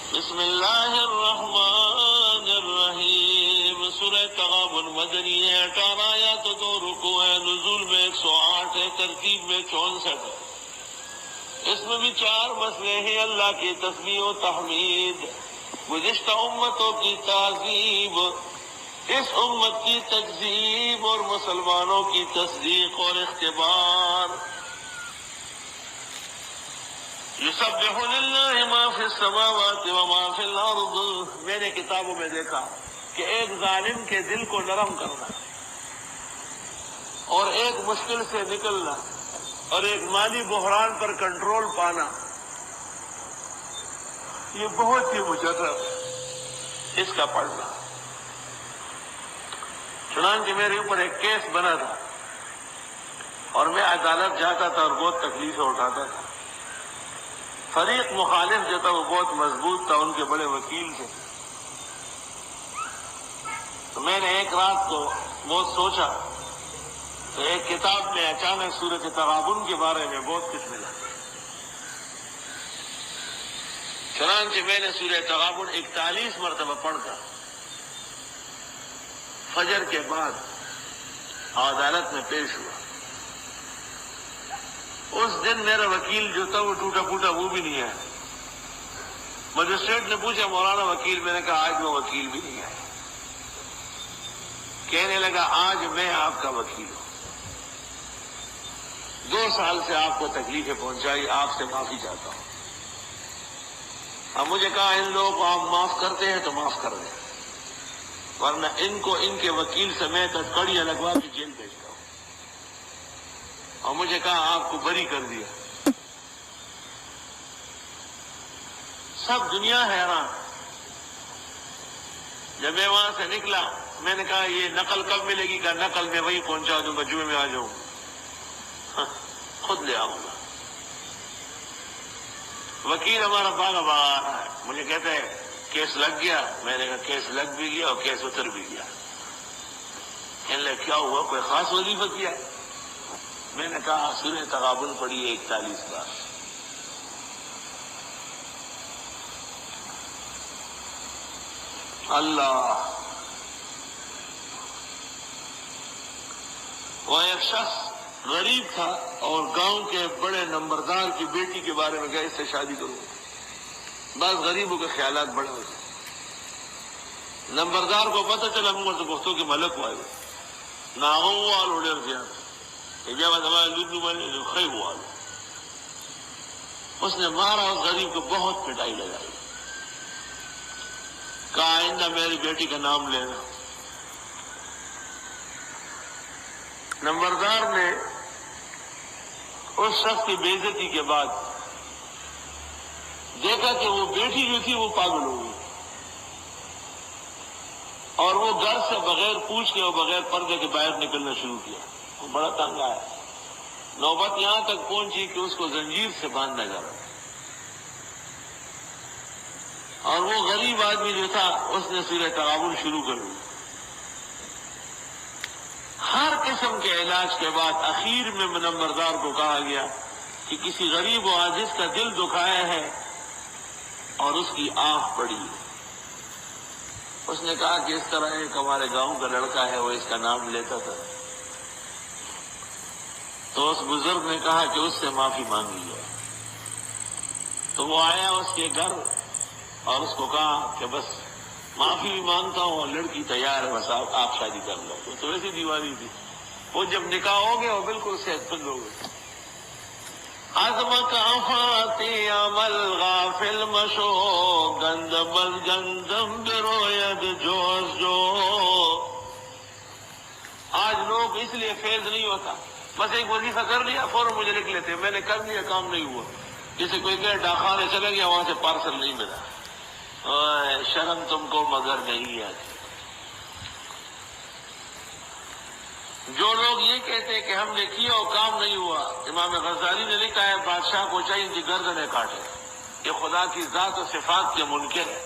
بسم اللہ الرحمن الرحیم۔ سورہ تغابن مدنی ہے، 18 آیات تو 2 رکوع ہے، نزول میں 108 ہے، ترتیب میں 64 ہے۔ اس میں بھی 4 مسئلے ہیں: اللہ کی تسبیح و تحمید، گزشتہ امتوں کی تعظیم، اس امت کی تکذیب اور مسلمانوں کی تصدیق اور اختبار۔ یسبح للہ ما فی السماوات وما فی الارض۔ میں نے کتابوں میں دیکھا کہ ایک ظالم کے دل کو نرم کرنا اور ایک مشکل سے نکلنا اور ایک مالی بحران پر کنٹرول پانا، یہ بہت ہی مجرب ہے اس کا پڑھنا۔ چنانچہ میرے اوپر ایک کیس بنا تھا اور میں عدالت جاتا تھا اور بہت تکلیفیں اٹھاتا تھا۔ فریق مخالف جو تھا وہ بہت مضبوط تھا، ان کے بڑے وکیل تھے۔ تو میں نے ایک رات کو بہت سوچا تو ایک کتاب میں اچانک سورۃ تغابن کے بارے میں بہت کچھ ملا۔ چنانچہ میں نے سورۃ تغابن 41 مرتبہ پڑھ کر فجر کے بعد عدالت میں پیش ہوا۔ اس دن میرا وکیل جو تھا وہ ٹوٹا پھوٹا وہ بھی نہیں ہے۔ مجسٹریٹ نے پوچھا مولانا وکیل، میں نے کہا آج وہ وکیل بھی نہیں ہے۔ کہنے لگا آج میں آپ کا وکیل ہوں، 2 سال سے آپ کو تکلیفیں پہنچائی، آپ سے معافی چاہتا ہوں۔ اب مجھے کہا ان لوگوں کو آپ معاف کرتے ہیں تو معاف کر دیں، ورنہ ان کو ان کے وکیل سمیت کڑیاں لگوا کے جیل بھیجتا ہوں۔ اور مجھے کہا آپ کو بری کر دیا۔ سب دنیا حیران۔ جب میں وہاں سے نکلا میں نے کہا یہ نقل کب ملے گی؟ کہا نقل میں وہی پہنچا دوں گا، جمعے میں آ جاؤں خود لے آؤں گا۔ وکیل ہمارا باغ باغ آ رہا ہے، مجھے کہتا ہے کیس لگ گیا؟ میں نے کہا کیس لگ بھی گیا اور کیس اتر بھی گیا۔ کہنے لگا کیا ہوا، کوئی خاص وظیفہ کیا؟ میں نے کہا سورہ تغابن پڑھی ہے 41 بار۔ اللہ، وہ ایک شخص غریب تھا اور گاؤں کے بڑے نمبردار کی بیٹی کے بارے میں کہا اس سے شادی کروں۔ بعض غریبوں کے خیالات بڑے ہوتے ہیں۔ نمبردار کو پتہ چلا عمر تو بختوں کے ملک ہوئے ناغو والو ڈیر دیا اس نے مارا اور غریب کو بہت پٹائی لگائی۔ کہا آئندہ میری بیٹی کا نام لینا۔ نمبردار نے اس شخص کی بے عزتی کے بعد دیکھا کہ وہ بیٹی جو تھی وہ پاگل ہو گئی اور وہ گھر سے بغیر پوچھ کے اور بغیر پردے کے باہر نکلنا شروع کیا۔ وہ بڑا تنگ آیا، نوبت یہاں تک پہنچی کہ اس کو زنجیر سے باندھنا جا رہا اور وہ غریب آدمی جو تھا اس نے سورہ تغابن شروع کر دی۔ ہر قسم کے علاج کے بعد اخیر میں نمبردار کو کہا گیا کہ کسی غریب و عاجز کا دل دکھایا ہے اور اس کی آنکھ پڑی ہے۔ اس نے کہا کہ اس طرح ایک ہمارے گاؤں کا لڑکا ہے، وہ اس کا نام لیتا تھا۔ تو اس بزرگ نے کہا کہ اس سے معافی مانگی ہے۔ تو وہ آیا اس کے گھر اور اس کو کہا کہ بس معافی بھی مانگتا ہوں اور لڑکی تیار ہے، بس آپ شادی کر لو۔ تو ویسی دیوانی تھی، وہ جب نکاح ہو گیا وہ بالکل صحت مند ہو گئی۔ عظمت افاتی عمل غافل مشو، گندم گندم بروید جوش جو۔ آج لوگ اس لیے فیض نہیں ہوتا، بس ایک وظیفہ کر لیا فوراً مجھے لکھ لیتے ہیں، میں نے کر لیا کام نہیں ہوا۔ جیسے کوئی کہ ڈاکخانے چلے گیا وہاں سے پارسل نہیں ملا۔ شرم تم کو مگر نہیں آتی۔ جو لوگ یہ کہتے ہیں کہ ہم نے کیا اور کام نہیں ہوا، امام غزالی نے لکھا ہے بادشاہ کو چاہیے ان کی گردنیں کاٹے، یہ خدا کی ذات و صفات کے منکر ہے۔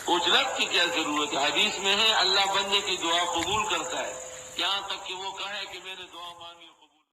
اجرت کی کیا ضرورت ہے؟ حدیث میں ہے اللہ بندے کی دعا قبول کرتا ہے، یہاں تک کہ وہ کہے کہ میں نے دعا مانگی